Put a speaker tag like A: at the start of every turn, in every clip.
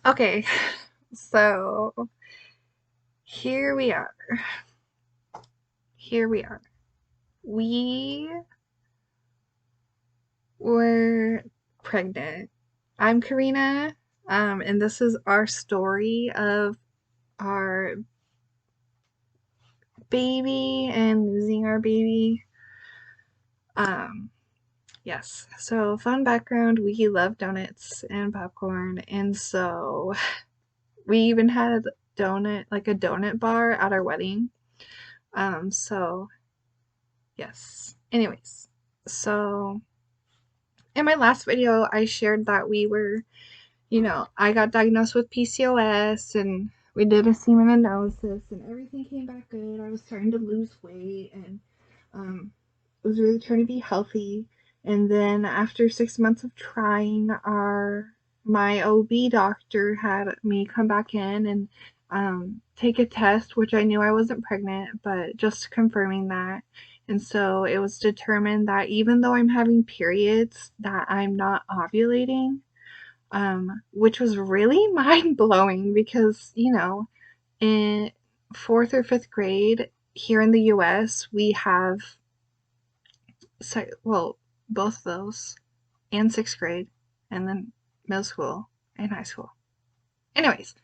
A: Okay, so here we are. Here we are. We were pregnant. I'm Karina, and this is our story of our baby and losing our baby. Um, yes. So, fun background, we love donuts and popcorn, and so we even had a donut bar at our wedding. So yes. Anyways, so in my last video, I shared that I got diagnosed with PCOS and we did a semen analysis and everything came back good. I was starting to lose weight and um, was really trying to be healthy. And then after 6 months of trying, my OB doctor had me come back in and take a test, which I knew I wasn't pregnant, but just confirming that. And so it was determined that even though I'm having periods, that I'm not ovulating, which was really mind blowing because, in fourth or fifth grade here in the US, we have, well, both of those, and sixth grade, and then middle school and high school. Anyways,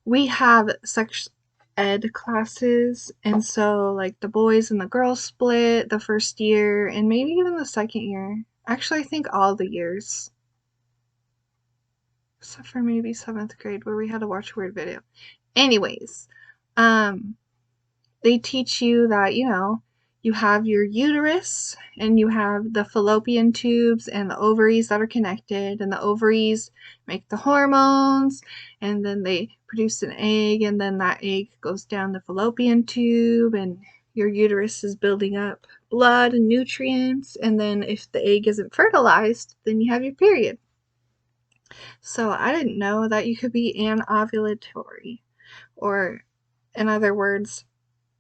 A: we have sex ed classes, and so like the boys and the girls split the first year and maybe even the second year. Actually, I think all the years, except for maybe seventh grade where we had to watch a weird video. Anyways, um, they teach you that, you have your uterus and you have the fallopian tubes and the ovaries that are connected, and the ovaries make the hormones, and then they produce an egg, and then that egg goes down the fallopian tube, and your uterus is building up blood and nutrients, and then if the egg isn't fertilized, then you have your period. So I didn't know that you could be anovulatory, or in other words,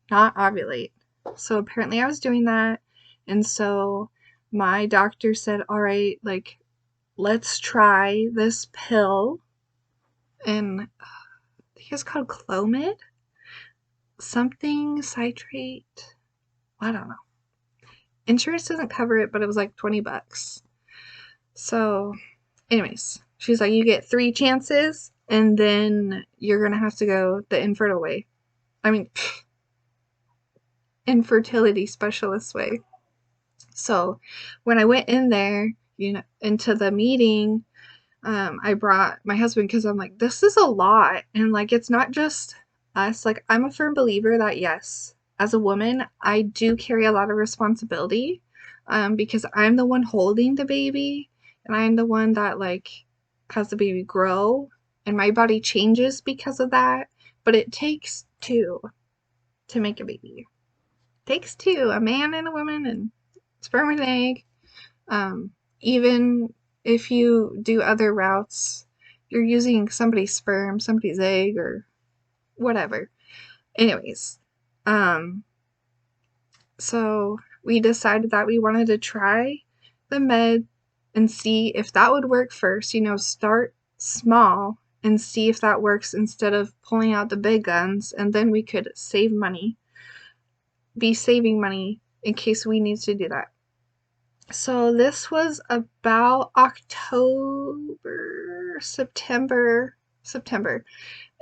A: not ovulate. So apparently I was doing that. And so my doctor said, all right, like, let's try this pill. And I think it's called Clomid, something citrate. I don't know. Insurance doesn't cover it, but it was like $20. So, anyways, she's like, you get 3 chances, and then you're gonna have to go the infertile way. I mean, infertility specialist way. So when I went in there, into the meeting, I brought my husband because I'm like, this is a lot. And like, it's not just us. Like, I'm a firm believer that yes, as a woman, I do carry a lot of responsibility, because I'm the one holding the baby and I'm the one that like has the baby grow, and my body changes because of that. But it takes two to make a baby. It takes two, a man and a woman, and sperm and egg. Even if you do other routes, you're using somebody's sperm, somebody's egg, or whatever. Anyways, um, so we decided that we wanted to try the med and see if that would work first. Start small and see if that works instead of pulling out the big guns, and then we could be saving money in case we need to do that. So this was about September.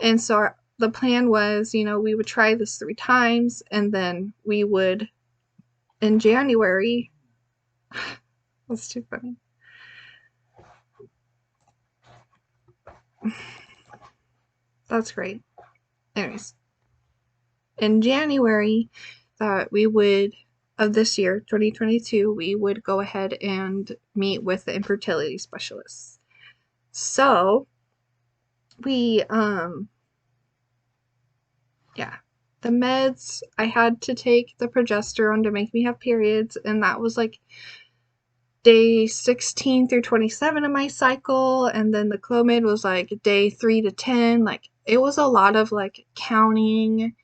A: And so the plan was, we would try this 3 times, and then we would, in January, that's too funny. That's great. Anyways, in January, that we would, of this year, 2022, we would go ahead and meet with the infertility specialists. So we, yeah, the meds, I had to take the progesterone to make me have periods, and that was like day 16 through 27 of my cycle, and then the Clomid was like day 3 to 10. Like, it was a lot of like counting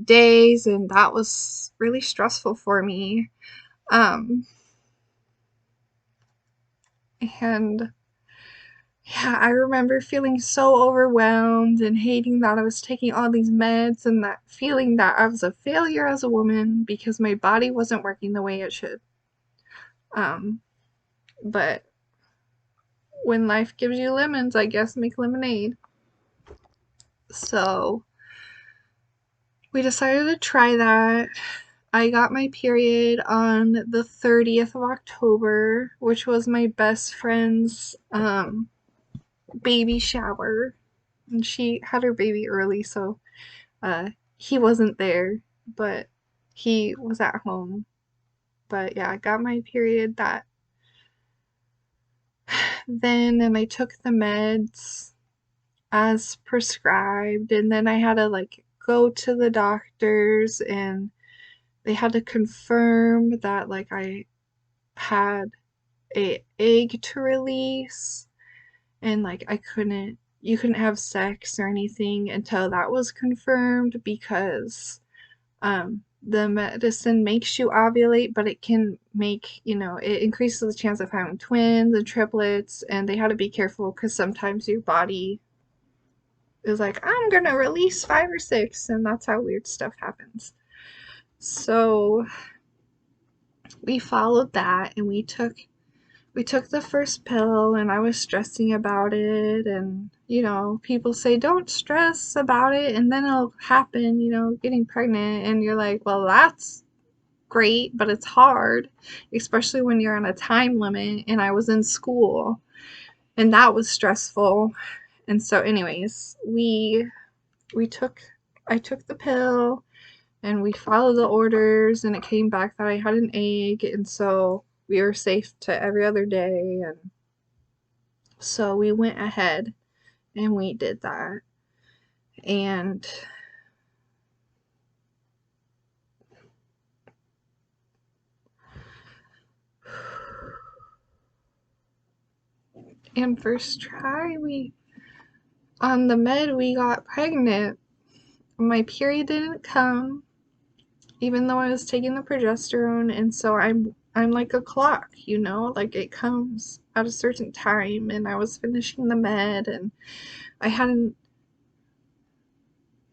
A: days, and that was really stressful for me. And Yeah, I remember feeling so overwhelmed and hating that I was taking all these meds and that feeling that I was a failure as a woman because my body wasn't working the way it should. Um, but when life gives you lemons, I guess make lemonade. So we decided to try that. I got my period on the 30th of October, which was my best friend's baby shower. And she had her baby early, so uh, he wasn't there, but he was at home. But yeah, I got my period that then, and I took the meds as prescribed, and then I had to like go to the doctors and they had to confirm that like I had a egg to release and like I couldn't you couldn't have sex or anything until that was confirmed because the medicine makes you ovulate, but it can make, it increases the chance of having twins and triplets, and they had to be careful because sometimes your body is like, I'm gonna release five or six, and that's how weird stuff happens. So we followed that and we took the first pill and I was stressing about it and people say don't stress about it and then it'll happen, getting pregnant and you're like, well, that's great, but it's hard, especially when you're on a time limit and I was in school and that was stressful. And so anyways, we took I took the pill and we followed the orders and it came back that I had an egg and so we were safe to every other day and so we went ahead and we did that. And first try we on the med we got pregnant. My period didn't come even though I was taking the progesterone and so I'm like a clock, like it comes at a certain time and I was finishing the med and I hadn't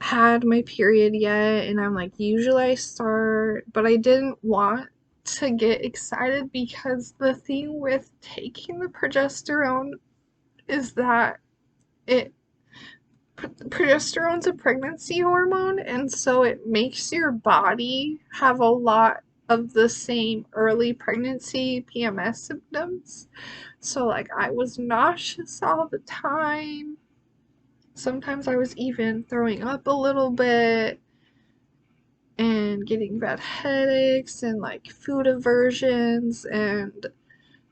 A: had my period yet and I'm like usually I start, but I didn't want to get excited because the thing with taking the progesterone is that it progesterone's a pregnancy hormone and so it makes your body have a lot of the same early pregnancy PMS symptoms. So like I was nauseous all the time. Sometimes I was even throwing up a little bit and getting bad headaches and like food aversions. And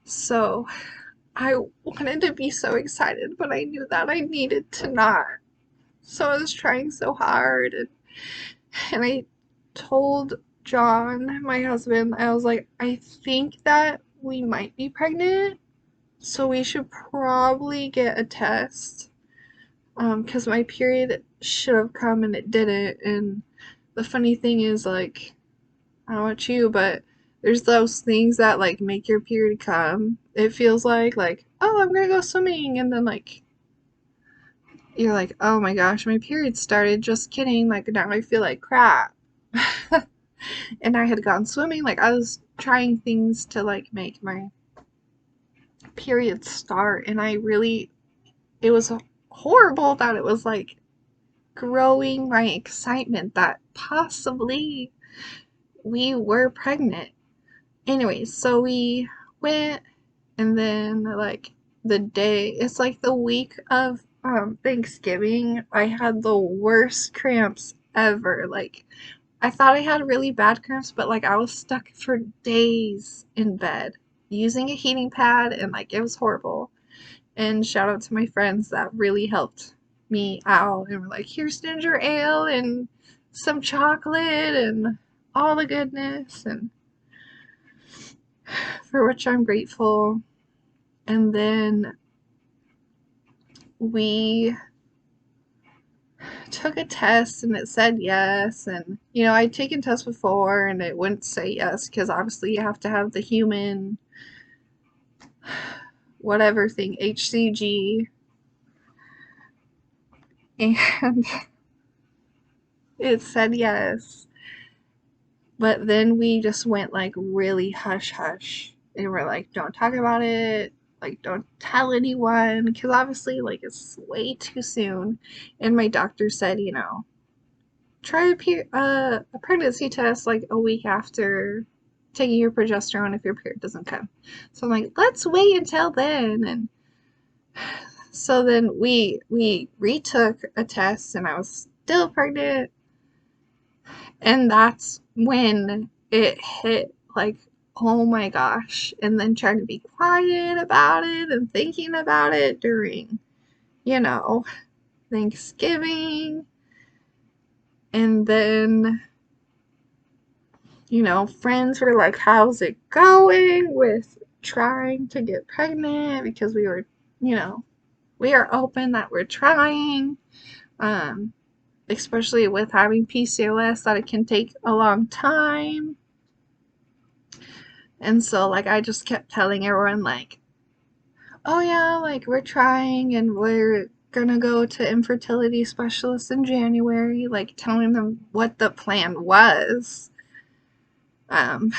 A: so I wanted to be so excited, but I knew that I needed to not. So I was trying so hard. And I told John, my husband, I was like, I think that we might be pregnant. So we should probably get a test. Because my period should have come and it didn't. And the funny thing is, like, I don't know about you, but there's those things that like make your period come. It feels like, oh, I'm gonna go swimming, and then like you're like, oh my gosh, my period started. Just kidding. Like now I feel like crap. And I had gone swimming. Like I was trying things to like make my period start, and it was horrible that it was like growing my excitement that possibly we were pregnant. Anyways, so we went and then like it's like the week of Thanksgiving, I had the worst cramps ever. Like I thought I had really bad cramps, but like I was stuck for days in bed using a heating pad and like it was horrible. And shout out to my friends that really helped me out and were like, here's ginger ale and some chocolate and all the goodness and for which I'm grateful. And then we took a test and it said yes. And, I'd taken tests before and it wouldn't say yes because obviously you have to have the human whatever thing, HCG, and it said yes. But then we just went like really hush hush. And we're like, don't talk about it. Like, don't tell anyone. Because obviously, like, it's way too soon. And my doctor said, try a pregnancy test like a week after taking your progesterone if your period doesn't come. So I'm like, let's wait until then. And so then we retook a test and I was still pregnant. And that's when it hit, like, oh my gosh. And then trying to be quiet about it and thinking about it during, you know, Thanksgiving. And then, friends were like, how's it going with trying to get pregnant? Because we are open that we're trying. Um, Especially with having PCOS, that it can take a long time. And so, like, I just kept telling everyone, like, oh yeah, like, we're trying and we're gonna go to infertility specialists in January, like, telling them what the plan was. Um,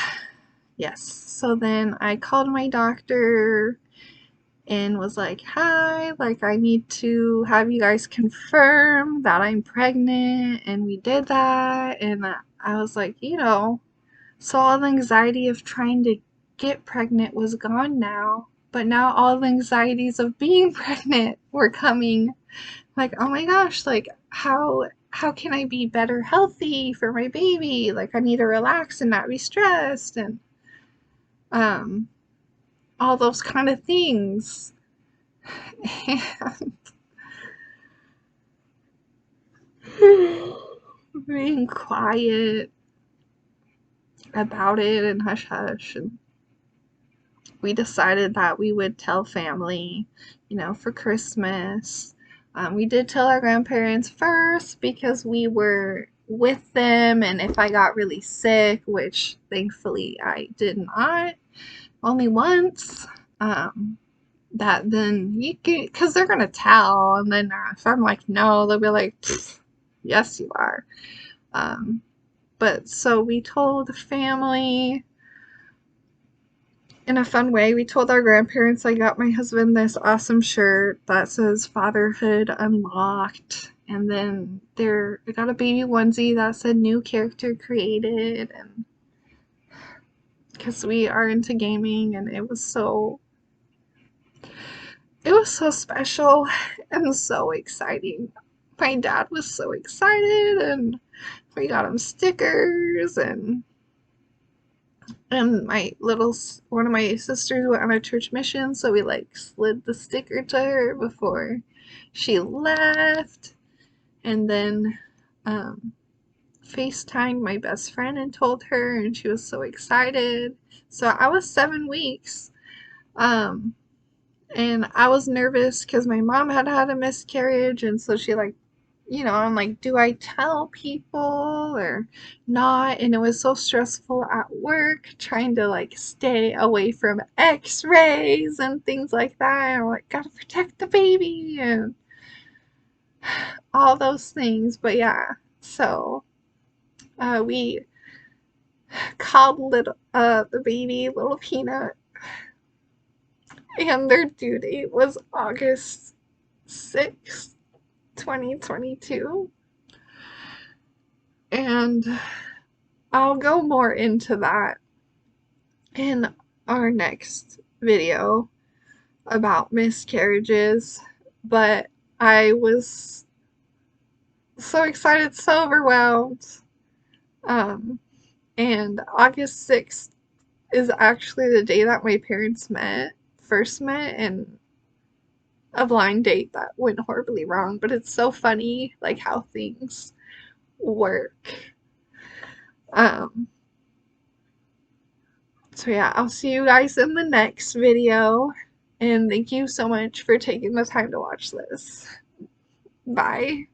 A: yes. So then I called my doctor and was like, hi, like, I need to have you guys confirm that I'm pregnant. And we did that. And I was like, so all the anxiety of trying to get pregnant was gone now. But now all the anxieties of being pregnant were coming. Like, oh my gosh, like, how can I be better healthy for my baby? Like, I need to relax and not be stressed and um all those kind of things. Being quiet about it and hush hush. And we decided that we would tell family, for Christmas. We did tell our grandparents first because we were with them, and if I got really sick, which thankfully I did not, only once, that then you can, because they're gonna tell, and then if I'm like no, they'll be like, yes, you are. But so we told the family in a fun way. We told our grandparents I got my husband this awesome shirt that says Fatherhood Unlocked. And then I got a baby onesie that said new character created. And because we are into gaming, and it was so special and so exciting. My dad was so excited, and we got him stickers, and one of my sisters went on a church mission, so we like slid the sticker to her before she left. And then FaceTimed my best friend and told her, and she was so excited. So I was 7 weeks. And I was nervous because my mom had had a miscarriage, and so she like, I'm like, do I tell people or not? And it was so stressful at work trying to like stay away from x-rays and things like that. And I'm like, gotta protect the baby and all those things. But yeah, so we called the baby Little Peanut, and their due date was August 6th, 2022. And I'll go more into that in our next video about miscarriages. But I was so excited, so overwhelmed. And August 6th is actually the day that my parents first met, and a blind date that went horribly wrong. But it's so funny, like, how things work. So yeah, I'll see you guys in the next video, and thank you so much for taking the time to watch this. Bye.